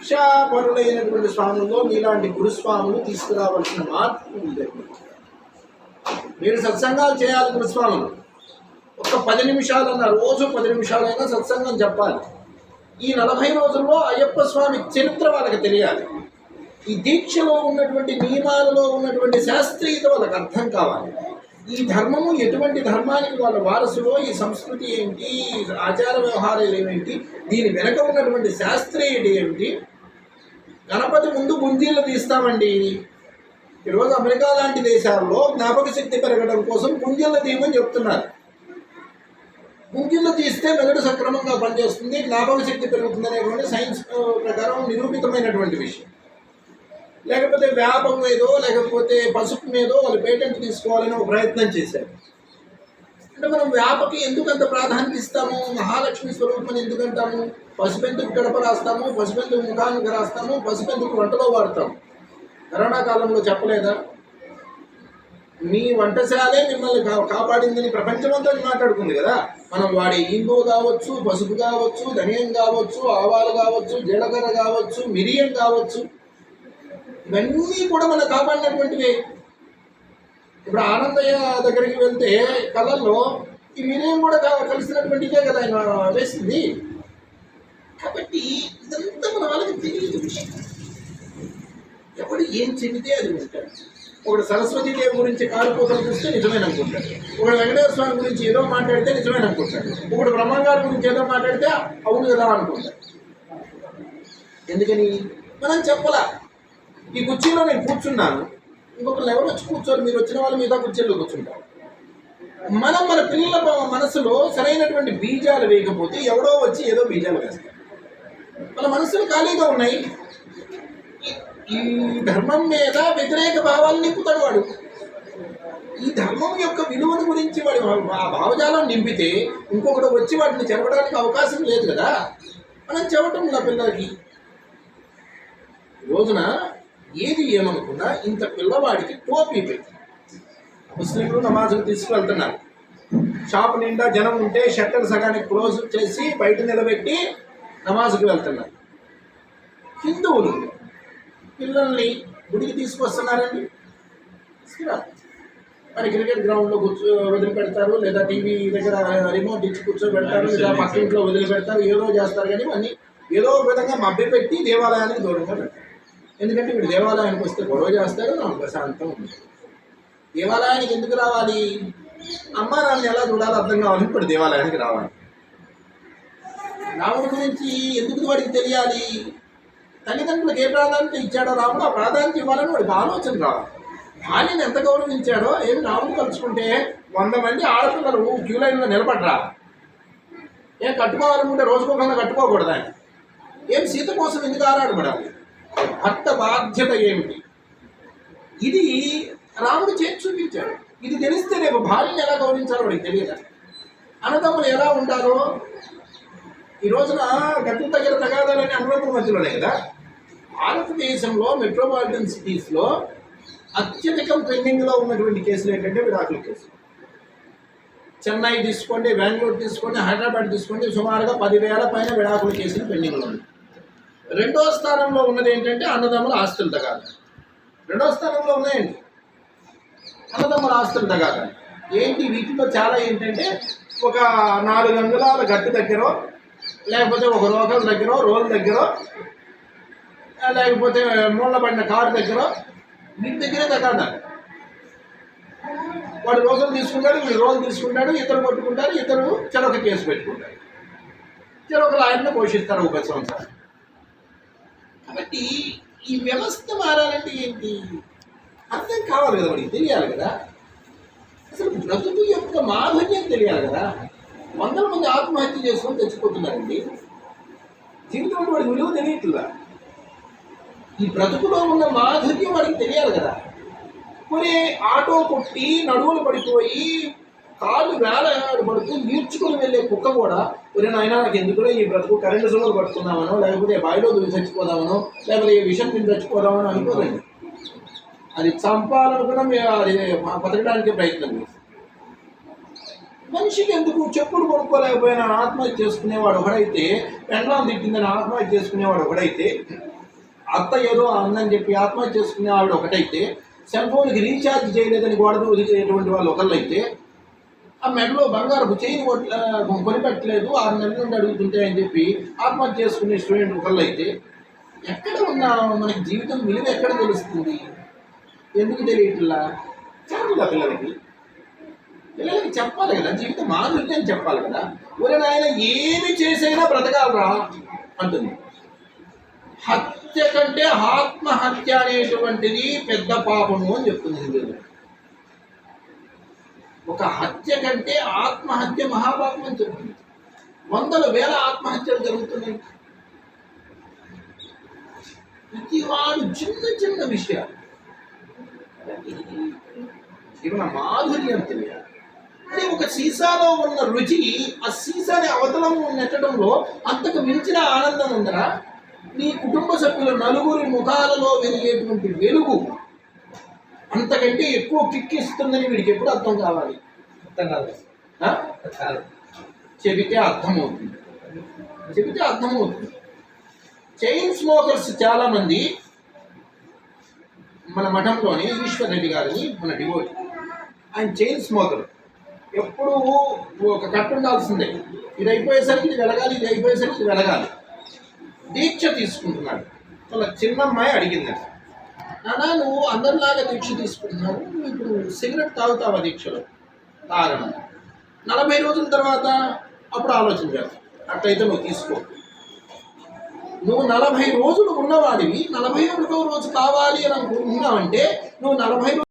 దీక్షాపరులైనటువంటి స్వాముల్లో మీలాంటి గురుస్వాములు తీసుకురావాల్సిన మార్పు ఉంది. మీరు సత్సంగాలు చేయాలి. గురుస్వాములు ఒక 10 నిమిషాలన్నా, రోజు 10 నిమిషాలైనా సత్సంగం చెప్పాలి. ఈ 40 రోజుల్లో అయ్యప్ప స్వామి చరిత్ర వాళ్ళకి తెలియాలి. ఈ దీక్షలో ఉన్నటువంటి నియమాలలో ఉన్నటువంటి శాస్త్రీయత వాళ్ళకి అర్థం కావాలి. ఈ ధర్మము ఎటువంటి ధర్మానికి వాళ్ళ వారసులో, ఈ సంస్కృతి ఏంటి, ఆచార వ్యవహారాలు ఏమిటి, దీని వెనక ఉన్నటువంటి శాస్త్రీయత ఏమిటి. గణపతి ముందు గుంజీళ్ళు తీస్తామండి. ఈరోజు అమెరికా లాంటి దేశాల్లో జ్ఞాపక శక్తి పెరగడం కోసం గుంజీళ్ళు తీయమని చెప్తున్నారు. గుంజీళ్ళు తీస్తే మెదడు సక్రమంగా పనిచేస్తుంది, జ్ఞాపక శక్తి పెరుగుతుంది అనేటువంటి సైన్స్ ప్రకారం నిరూపితమైనటువంటి విషయం. లేకపోతే వ్యాపం మీదో లేకపోతే పసుపు మీదో వాళ్ళు పేటెంట్ తీసుకోవాలని ఒక ప్రయత్నం చేశారు. అంటే మనం వ్యాపకి ఎందుకు అంత ప్రాధాన్యత ఇస్తాము? మహాలక్ష్మి స్వరూపం ఎందుకంటాము? పసుపు ఎందుకు గడప రాస్తాము, పసుపు ఎందుకు ముఖానికి రాస్తాము, పసుపు ఎందుకు వంటలో వాడతాము? కరోనా కాలంలో చెప్పలేదా? మీ వంటశాలే మిమ్మల్ని కాపాడిందని ప్రపంచమంతా మాట్లాడుకుంది కదా. మనం వాడే ఇంగు కావచ్చు, పసుపు కావచ్చు, ధనియం కావచ్చు, ఆవాలు కావచ్చు, జీలకర్ర కావచ్చు, మిరియం కావచ్చు, ఇవన్నీ కూడా మనం కాపాడినటువంటివే. ఇప్పుడు ఆనందయ్య దగ్గరికి వెళ్తే కళ్ళల్లో ఈ మిరియం కూడా కలిసినటువంటిదే కదా ఆయన వేసింది. కాబట్టి ఇదంతా మన వాళ్ళకి తెలియదు విషయం. ఎవడు ఏం చెందితే అది ఉంటాడు. ఒకడు సరస్వతీదేవి గురించి కారుపోతలు చూస్తే నిజమైన అనుకుంటాడు. ఒకడు వెంకటేశ్వర స్వామి గురించి ఏదో మాట్లాడితే నిజమైన అనుకుంటాడు. ఒకడు బ్రహ్మంగారి గురించి ఏదో మాట్లాడితే అవును కదా అనుకుంటాడు. ఎందుకని మనం చెప్పలా. ఈ కుర్చీలో నేను కూర్చున్నాను, ఇంకొకరు ఎవరు వచ్చి కూర్చోరు, మీరు వచ్చిన వాళ్ళు మిగతా కుర్చీలో కూర్చుంటారు. మనం మన పిల్లల మనసులో సరైనటువంటి బీజాలు వేయకపోతే ఎవడో వచ్చి ఏదో బీజాలు వేస్తారు. మన మనసులు ఖాళీగా ఉన్నాయి. ఈ ధర్మం మీద వ్యతిరేక భావాలు నింపుతాడు వాడు. ఈ ధర్మం యొక్క విలువను గురించి వాడు ఆ భావజాలం నింపితే ఇంకొకటి వచ్చి వాటిని చెరవడానికి అవకాశం లేదు కదా. మనం చెప్పటం నా పిల్లలకి రోజున ఏది ఏమనుకున్నా ఇంత పిల్లవాడికి టోపీ పెట్టి ముస్లింలు నమాజులు తీసుకువెళ్తున్నారు. షాప్ నిండా జనం ఉంటే షట్టర్ సగానికి క్లోజ్ చేసి బయట నిలబెట్టి నమాజుకి వెళ్తున్నారు. హిందువులు పిల్లల్ని గుడికి తీసుకొస్తున్నారండి. మరి క్రికెట్ గ్రౌండ్లో వదిలిపెడతారు, లేదా టీవీ దగ్గర రిమోట్ ఇచ్చి కూర్చోబెడతారు, లేదా పక్కింట్లో వదిలిపెడతారు, ఏదో చేస్తారు. కానీ అన్నీ ఏదో ఒక విధంగా మభ్యపెట్టి దేవాలయానికి దూరంగా పెడతారు. ఎందుకంటే వీడు దేవాలయానికి వస్తే గొడవ చేస్తాడు, నాకు ప్రశాంతం ఉంది. దేవాలయానికి ఎందుకు రావాలి? అమ్మా నాన్న ఎలా చూడాలో అర్థం కావాలి. ఇప్పుడు దేవాలయానికి రావాలి. రాముడి గురించి ఎందుకు వాడికి తెలియాలి? తల్లిదండ్రులకు ఏ ప్రాధాన్యత ఇచ్చాడో రాముడు, ఆ ప్రాధాన్యత ఇవ్వాలని వాడికి ఆలోచన రావాలి. భార్యను ఎంత గౌరవించాడో ఏమి రాముడు కలుసుకుంటే 100 మంది ఆడపిల్లలు క్యూ లైన్లో నిలబడరా? ఏం కట్టుకోవాలనుకుంటే రోజుకోకుండా కట్టుకోకూడదు. ఆయన ఏం సీత కోసం ఎందుకు ఆరాటపడాలి? భర్త బాధ్యత ఏమిటి? ఇది రాముడు చేసి చూపించాడు. ఇది తెలిస్తే రేపు భార్యను ఎలా గౌరవించాలో వాడికి తెలియదా? అన్నదమ్ములు ఎలా ఉండాలో ఈ రోజున గట్టు దగ్గర తగాదాలని అనుమతుల మధ్యలోనే కదా. భారతదేశంలో మెట్రోపాలిటన్ సిటీస్లో అత్యధికం పెండింగ్లో ఉన్నటువంటి కేసులు ఏంటంటే విడాకుల కేసులు. చెన్నై తీసుకోండి, బెంగళూరు తీసుకోండి, హైదరాబాద్ తీసుకోండి, సుమారుగా 10,000 పైన విడాకుల కేసులు పెండింగ్లో ఉన్నాయి. రెండో స్థానంలో ఉన్నది ఏంటంటే అన్నదమ్ముల ఆస్తులు తగాదా. రెండో స్థానంలో ఉన్నాయండి అన్నదమ్ముల ఆస్తులు తగాదా. ఏంటి వీటిలో చాలా ఏంటంటే ఒక 4 అంగుళాల గట్టు దగ్గర, లేకపోతే ఒక రోకల దగ్గర, రోల్ దగ్గర, లేకపోతే మూల పడిన కారు దగ్గర, వీటి దగ్గరే తగాదా. వాడు రోకలు తీసుకుంటాడు, వీడు రోల్ తీసుకుంటాడు, ఇద్దరు కొట్టుకుంటారు, ఇద్దరు చెరొక కేసు పెట్టుకుంటారు, చెరొకరు ఆయన్ని పోషిస్తారు 10 సంవత్సరాలు. కాబట్టి ఈ వ్యవస్థ మారాలంటే ఏంటి అర్థం కావాలి కదా, వాడికి తెలియాలి కదా. అసలు బ్రతుకు యొక్క మాధుర్యం తెలియాలి కదా. 100 మంది ఆత్మహత్య చేసుకొని తెచ్చిపోతున్నారండి. జీవితంలో వాడికి విలువ తెలియట్లా. ఈ బ్రతుకులో ఉన్న మాధుర్యం వాడికి తెలియాలి కదా. మరి ఆటో కొట్టి నడువులు పడిపోయి కాళ్ళు వేలాడు పడుతూ ఈడ్చుకొని వెళ్ళే కుక్క కూడా ఒరే నాయన నాకు ఎందుకులో ఈ బ్రతుకు కరెంటు సులువులు పట్టుకుందామనో, లేకపోతే బావిలో దూరి చచ్చిపోదామనో, లేకపోతే ఈ విషం తిని చచ్చిపోదామనో అనుకోదండి. అది చంపాలనుకున్నా మేము అది బతకడానికి ప్రయత్నం చేస్తాం. మనిషికి ఎందుకు చెప్పులు కొనుక్కోలేకపోయినా ఆత్మహత్య చేసుకునేవాడు ఒకడైతే, పెండ్లాం తిట్టిందని ఆత్మహత్య చేసుకునేవాడు ఒకడైతే, అత్త ఏదో అందని చెప్పి ఆత్మహత్య చేసుకునే ఆవిడ ఒకటైతే, సెల్ ఫోన్కి రీఛార్జ్ చేయలేదని గోడ దూకేటువంటి వాళ్ళు ఒకళ్ళైతే, ఆ మెడలో బంగారపు చైన్ కొనిపెట్టలేదు 6 నెలల నుండి అడుగుతుంటే అని చెప్పి ఆత్మహత్య చేసుకునే స్టూడెంట్ ఒకళ్ళైతే, ఎక్కడ ఉన్నా మనకి జీవితం విలువ ఎక్కడ తెలుస్తుంది? ఎందుకు తెలియట్లా? చెప్పాలి పిల్లలకి చెప్పాలి కదా, జీవితం మాధుర్యం చెప్పాలి కదా. ఒరే నాయన ఏమి చేసైనా బ్రతకాలరా అంటుంది. హత్య కంటే ఆత్మహత్య అనేటువంటిది పెద్ద పాపము అని చెప్తుంది హిందువులు. ఒక హత్య కంటే ఆత్మహత్య మహాపాపం అని చెప్తుంది. 100,000 ఆత్మహత్యలు జరుగుతున్నాయి. ప్రతివాడు చిన్న చిన్న విషయాలు జీవన మాధుర్యం తెలియాలి. అంటే ఒక సీసాలో ఉన్న రుచి ఆ సీసాని అవతలం నెట్టడంలో అంతకు మించిన ఆనందం ఉందరా? నీ కుటుంబ సభ్యుల నలుగురి ముఖాలలో వెలిగేటువంటి వెలుగు అంతకంటే ఎక్కువ కిక్కిస్తుందని వీడికి ఎప్పుడు అర్థం కావాలి? అర్థం కాదు. చెబితే అర్థమవుతుంది. చైన్ స్మోకర్స్ చాలామంది మన మఠంలోని ఈశ్వర్ రెడ్డి గారిని, మన డివోటి, ఆయన చైన్ స్మోకర్. ఎప్పుడు ఒక కట్టు ఉండాల్సిందే, ఇది అయిపోయేసరికి ఇది వెలగాలి, ఇది అయిపోయేసరికి ఇది వెలగాలి. దీక్ష తీసుకుంటున్నాడు. వాళ్ళ చిన్నమ్మాయి అడిగిందంట, నాన్న నువ్వు అందరిలాగా దీక్ష తీసుకుంటున్నావు, నువ్వు ఇప్పుడు సిగరెట్ తాగుతావా దీక్షలో? తాగను. 40 రోజుల తర్వాత అప్పుడు ఆలోచన చేస్తావు. అట్లయితే నువ్వు తీసుకో. నువ్వు 40 రోజులు ఉన్నవాడివి, 41వ రోజు కావాలి అని అనుకుంటున్నావంటే నువ్వు 40